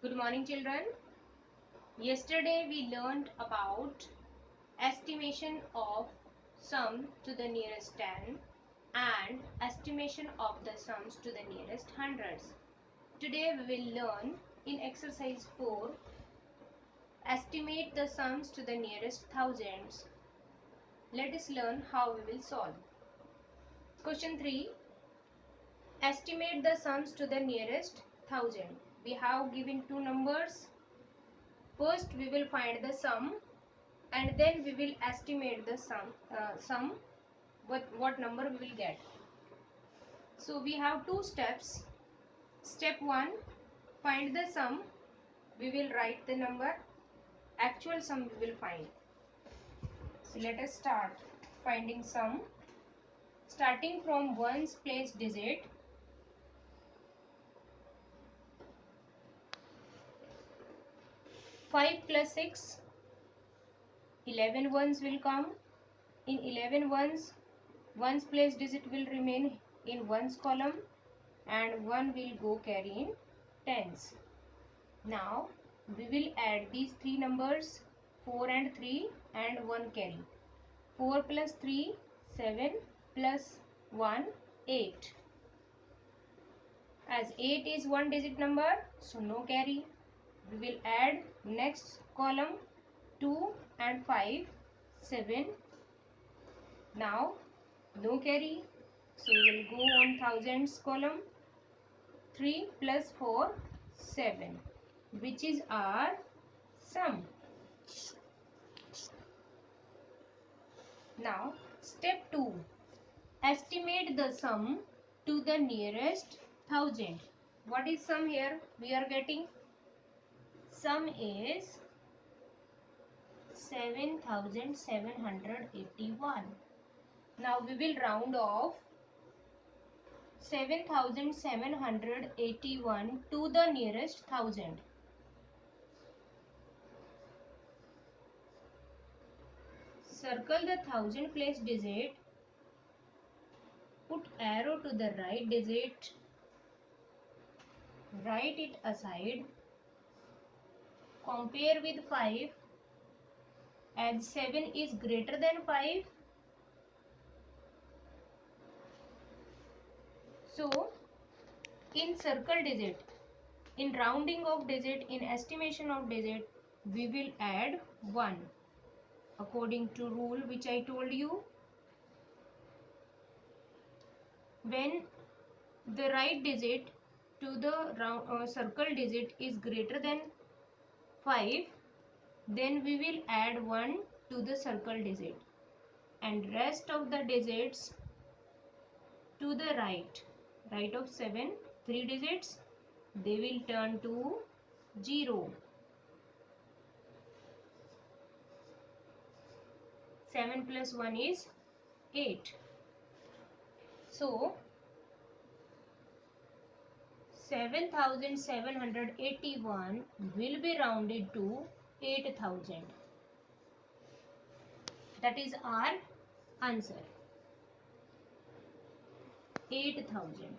Good morning, children. Yesterday we learned about estimation of sum to the nearest 10 and estimation of the sums to the nearest hundreds. Today we will learn in exercise 4 estimate the sums to the nearest thousands. Let us learn how we will solve. Question 3. Estimate the sums to the nearest thousand. We have given two numbers. First we will find the sum and then we will estimate the sum what number we will get. So we have two steps. Step 1, find the sum. We will write the number. Actual sum we will find. So let us start finding sum. Starting from ones place digit. Five plus 6, 11 ones will come. In 11 ones, ones place digit will remain in ones column and 1 will go carry in tens. Now we will add these three numbers 4 and 3 and 1 carry. 4 plus 3, 7 plus 1, 8. As 8 is one digit number, so no carry. We will add next column 2 and 5, 7. Now no carry. So we will go on thousands column. 3 plus 4, 7, which is our sum. Now step 2, estimate the sum to the nearest thousand. What is sum here? We are getting sum is 7781. Now we will round off 7781 to the nearest thousand. Circle the thousand place digit. Put arrow to the right digit. Write it aside. Compare with 5. As 7 is greater than 5. So in circle digit, in rounding of digit, in estimation of digit, we will add 1 according to rule which I told you. When the right digit to the circle digit is greater than 5, then we will add 1 to the circle digit and rest of the digits to the right of 7, 3 digits, they will turn to 0. 7 plus 1 is 8. So 7781 will be rounded to 8000. That is our answer. 8000.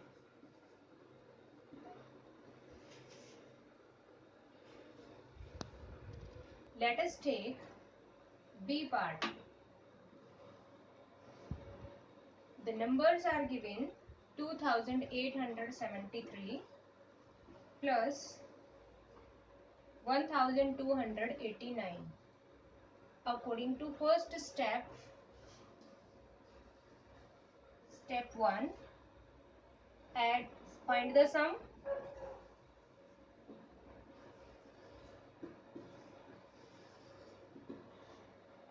Let us take B part. The numbers are given 2873 plus 1289. According to first step, step 1, add, find the sum.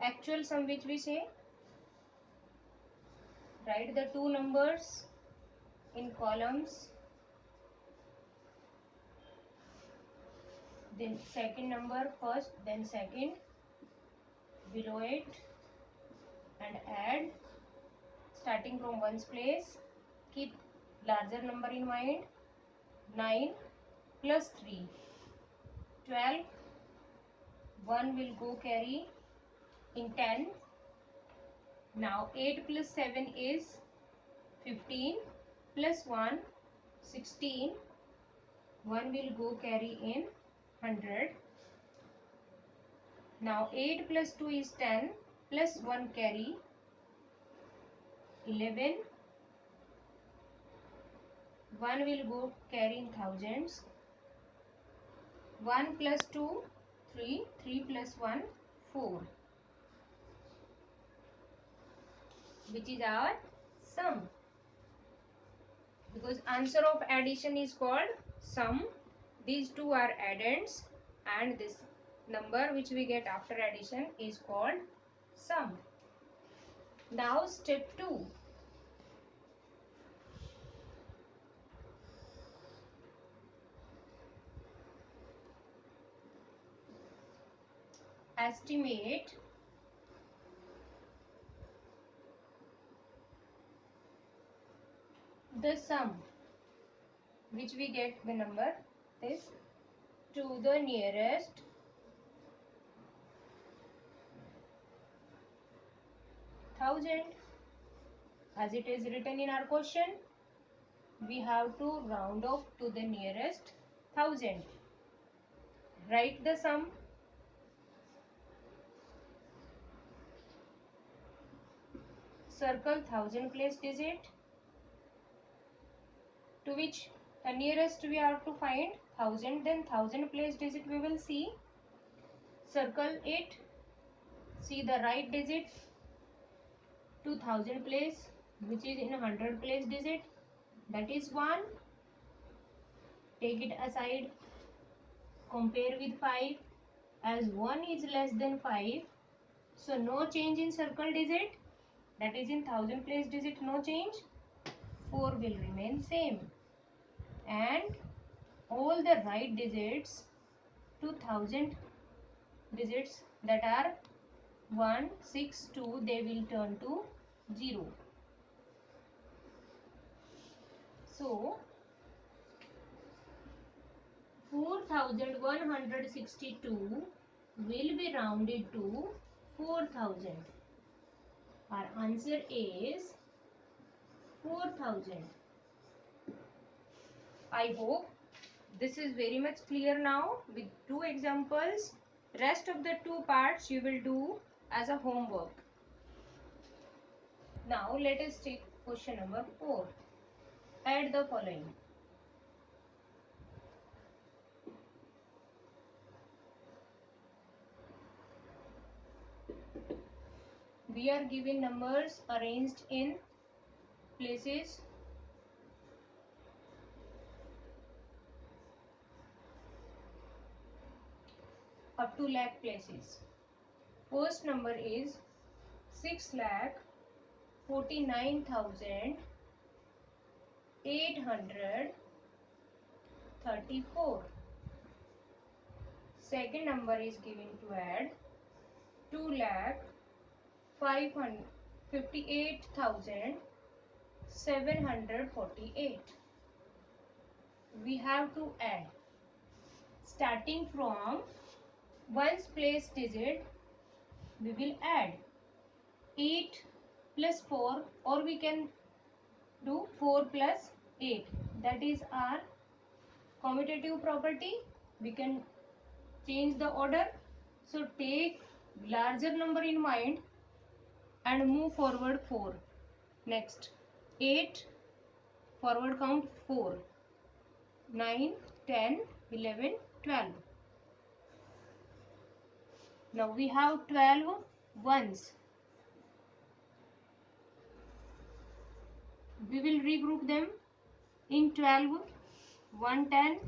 Actual sum which we say, write the two numbers in columns, then second number first, then second, below it, and add starting from ones place. Keep larger number in mind. 9 plus 3, 12. 1 will go carry in 10. Now 8 plus 7 is 15 plus 1, 16. 1 will go carry in 100. Now 8 plus 2 is 10 plus 1 carry 11. 1 will go carry in thousands. 1 plus 2 3. 3 plus 1 4, which is our sum, because answer of addition is called sum. These two are addends and this number which we get after addition is called sum. Now step 2. Estimate the sum which we get the number is to the nearest thousand. As it is written in our question, we have to round off to the nearest thousand. Write the sum. Circle thousand place digit, to which the nearest we have to find thousand, then thousand place digit we will see. Circle it, see the right digit to thousand place which is in 100 place digit, that is 1. Take it aside, compare with 5, as 1 is less than 5, so no change in circle digit, that is in thousand place digit, no change. 4 will remain same, and all the right digits to thousand digits, that are 1 6 2, they will turn to 0. So 4162 will be rounded to 4000. Our answer is 4000. I hope this is very much clear now with 2 examples. Rest of the 2 parts you will do as a homework. Now let us take question number 4. Add the following. We are given numbers arranged in places up to lakh places. First number is 6,49,834. Second number is given to add 2,58,748. We have to add, starting from ones place digit, we will add 8 plus 4, or we can do 4 plus 8. That is our commutative property. We can change the order. So take larger number in mind and move forward 4. Next 8, forward count 4, 9, 10, 11, 12. Now we have 12 ones. We will regroup them in 12, 1, 10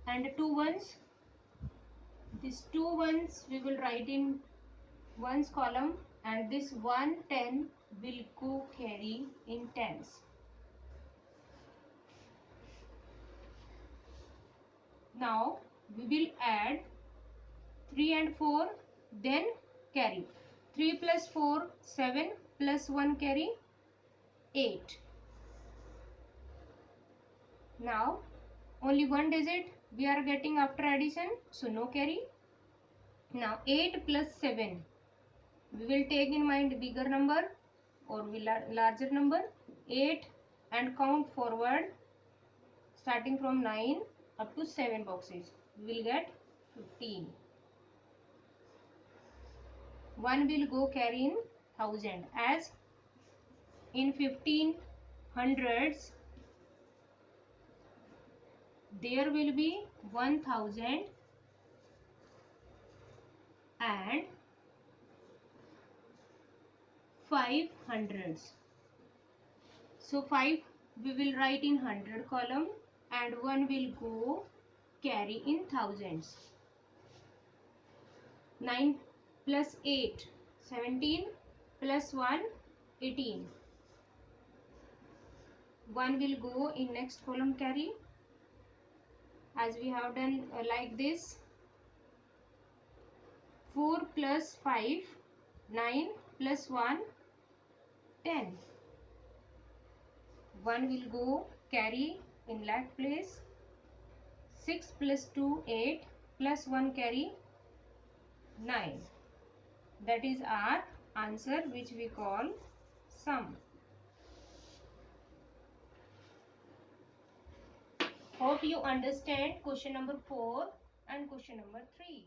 and 2 ones. These 2 ones we will write in ones column, and this 1, 10 will go carry in tens. Now we will add 3 and 4, then carry. 3 plus 4, 7 plus 1 carry 8. Now only one digit we are getting after addition, so no carry. Now 8 plus 7, we will take in mind bigger number or larger number, 8, and count forward starting from 9 up to 7 boxes. We will get 15. 1 will go carry in 1000, as in 15 hundreds there will be 1000 and 5 hundreds. So 5 we will write in 100 column and 1 will go carry in thousands. 9 plus 8, 17 plus 1, 18. 1 will go in next column carry, as we have done like this. 4 plus 5, 9 plus 1, 10. 1 will go carry in left place. 6 plus 2, 8 plus 1 carry 9. That is our answer, which we call sum. Hope you understand question number 4 and question number 3.